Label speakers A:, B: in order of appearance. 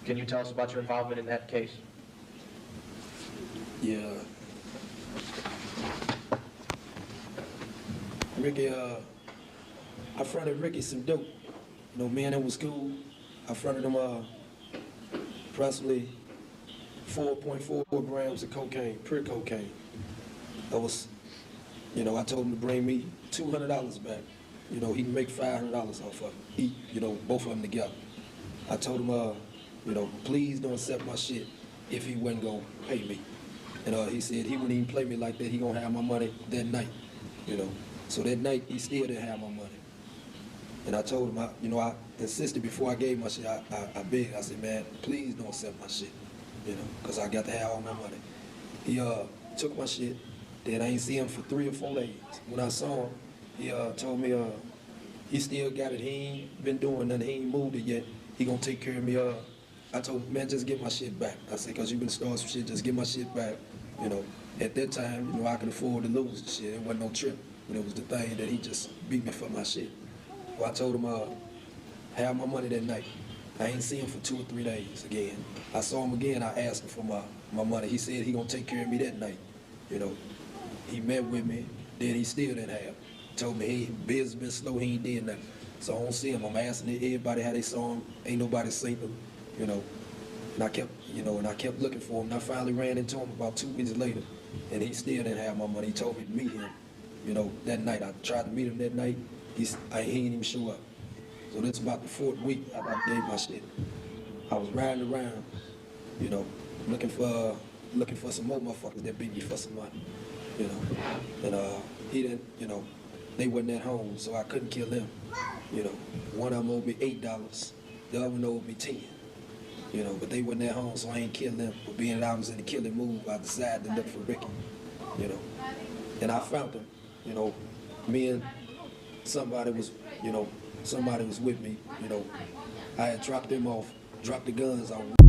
A: Can you tell us about your involvement in that case?
B: Yeah. Ricky, I fronted Ricky some dope. You know, me and him was cool. I fronted him approximately 4.4 grams of cocaine, pure cocaine. That was, you know, I told him to bring me $200 back. You know, he can make $500 off of it, you know, both of them together. I told him, you know, please don't accept my shit if he wasn't gonna pay me. And he said he wouldn't even play me like that. He gonna have my money that night, you know. So that night, he still didn't have my money. And I told him, you know, I insisted before I gave my shit, I begged, I said, man, please don't accept my shit, you know, because I got to have all my money. He took my shit, then I ain't see him for 3 or 4 days. When I saw him, he told me he still got it, he ain't been doing nothing, he ain't moved it yet, he gonna take care of me. I told him, man, just get my shit back. I said, because you been starting some shit, just get my shit back, you know. At that time, you know, I could afford to lose the shit, it wasn't no trip, but it was the thing that he just beat me for my shit. Well, I told him, have my money that night. I ain't seen him for 2 or 3 days again. I saw him again, I asked him for my money. He said he gonna take care of me that night. You know, he met with me, then he still didn't have. Told me, business been slow, he ain't did nothing. So I don't see him. I'm asking everybody how they saw him. Ain't nobody seen him, you know. And I kept, you know, and I kept looking for him. And I finally ran into him about 2 weeks later, and he still didn't have my money. He told me to meet him, you know, that night. I tried to meet him that night. He ain't even show up. So this about the 4th week I gave my shit. I was riding around, you know, looking for some more motherfuckers that beat me for some money, you know. And he didn't, you know, they wasn't at home, so I couldn't kill them. You know, one of them owed me $8, the other one owed me 10. You know, but they wasn't at home, so I ain't killed them. But being that I was in the killing mood, I decided to look for Ricky, you know. And I found him, you know, me and somebody was with me, you know. I had dropped them off, dropped the guns off.